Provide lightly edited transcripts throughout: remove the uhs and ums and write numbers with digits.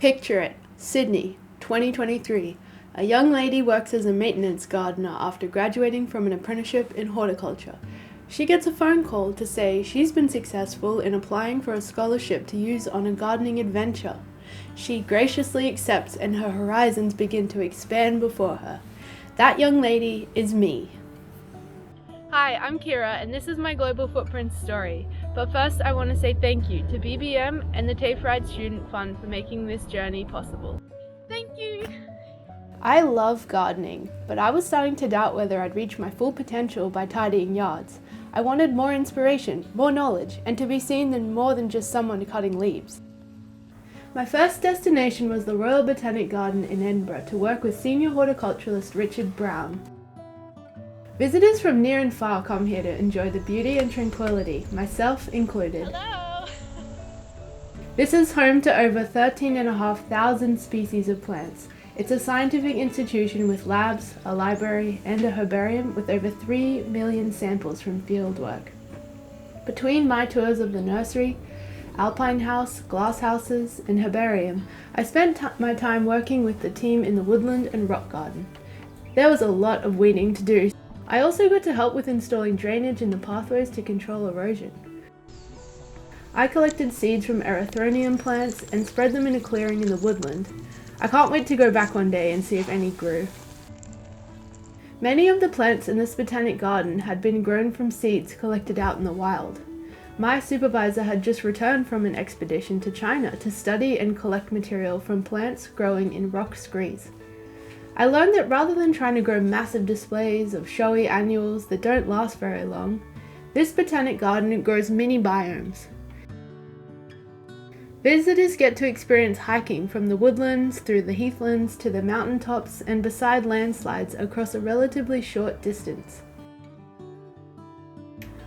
Picture it, Sydney, 2023. A young lady works as a maintenance gardener after graduating from an apprenticeship in horticulture. She gets a phone call to say she's been successful in applying for a scholarship to use on a gardening adventure. She graciously accepts and her horizons begin to expand before her. That young lady is me. Hi, I'm Kira and this is my Global Footprint story. But first I want to say thank you to BBM and the TAFE Ride Student Fund for making this journey possible. Thank you! I love gardening, but I was starting to doubt whether I'd reach my full potential by tidying yards. I wanted more inspiration, more knowledge, and to be seen as more than just someone cutting leaves. My first destination was the Royal Botanic Garden in Edinburgh to work with senior horticulturalist Richard Brown. Visitors from near and far come here to enjoy the beauty and tranquility, myself included. Hello! This is home to over 13,500 species of plants. It's a scientific institution with labs, a library, and a herbarium with over 3 million samples from fieldwork. Between my tours of the nursery, alpine house, glass houses, and herbarium, I spent my time working with the team in the woodland and rock garden. There was a lot of weeding to do. I also got to help with installing drainage in the pathways to control erosion. I collected seeds from erythronium plants and spread them in a clearing in the woodland. I can't wait to go back one day and see if any grew. Many of the plants in this botanic garden had been grown from seeds collected out in the wild. My supervisor had just returned from an expedition to China to study and collect material from plants growing in rock screes. I learned that rather than trying to grow massive displays of showy annuals that don't last very long, this botanic garden grows mini biomes. Visitors get to experience hiking from the woodlands through the heathlands to the mountaintops and beside landslides across a relatively short distance.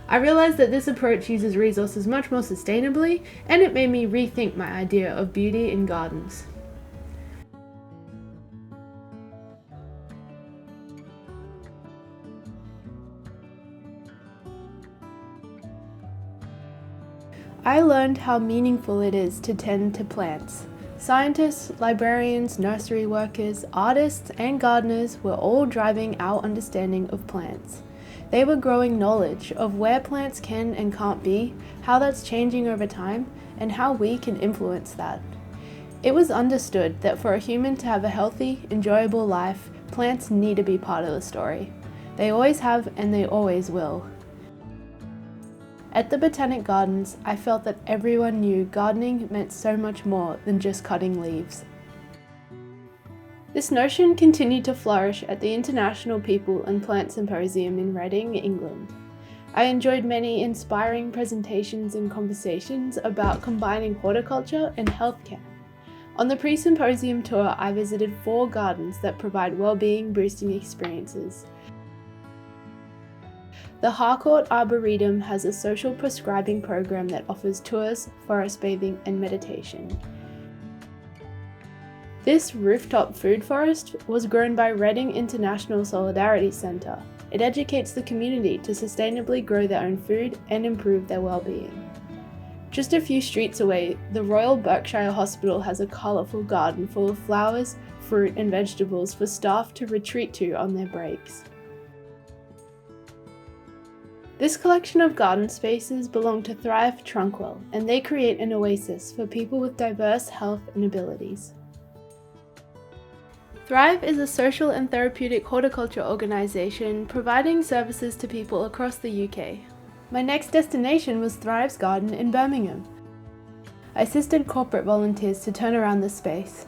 I realized that this approach uses resources much more sustainably, and it made me rethink my idea of beauty in gardens. I learned how meaningful it is to tend to plants. Scientists, librarians, nursery workers, artists, and gardeners were all driving our understanding of plants. They were growing knowledge of where plants can and can't be, how that's changing over time, and how we can influence that. It was understood that for a human to have a healthy, enjoyable life, plants need to be part of the story. They always have and they always will. At the Botanic Gardens, I felt that everyone knew gardening meant so much more than just cutting leaves. This notion continued to flourish at the International People and Plant Symposium in Reading, England. I enjoyed many inspiring presentations and conversations about combining horticulture and healthcare. On the pre-symposium tour, I visited 4 gardens that provide well-being boosting experiences. The Harcourt Arboretum has a social prescribing program that offers tours, forest bathing, and meditation. This rooftop food forest was grown by Reading International Solidarity Centre. It educates the community to sustainably grow their own food and improve their well-being. Just a few streets away, the Royal Berkshire Hospital has a colourful garden full of flowers, fruit, and vegetables for staff to retreat to on their breaks. This collection of garden spaces belong to Thrive Trunkwell, and they create an oasis for people with diverse health and abilities. Thrive is a social and therapeutic horticulture organisation providing services to people across the UK. My next destination was Thrive's garden in Birmingham. I assisted corporate volunteers to turn around the space.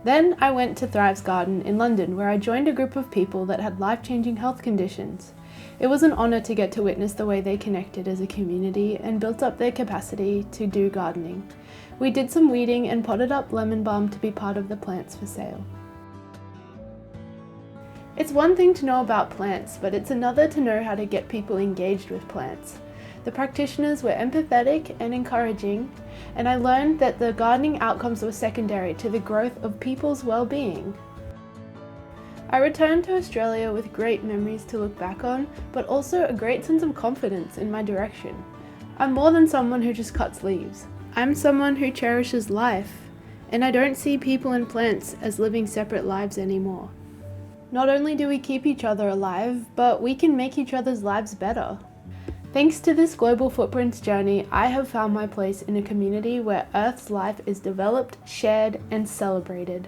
Then I went to Thrive's garden in London, where I joined a group of people that had life-changing health conditions. It was an honour to get to witness the way they connected as a community and built up their capacity to do gardening. We did some weeding and potted up lemon balm to be part of the plants for sale. It's one thing to know about plants, but it's another to know how to get people engaged with plants. The practitioners were empathetic and encouraging, and I learned that the gardening outcomes were secondary to the growth of people's well-being. I returned to Australia with great memories to look back on, but also a great sense of confidence in my direction. I'm more than someone who just cuts leaves. I'm someone who cherishes life, and I don't see people and plants as living separate lives anymore. Not only do we keep each other alive, but we can make each other's lives better. Thanks to this Global Footprints journey, I have found my place in a community where Earth's life is developed, shared, and celebrated.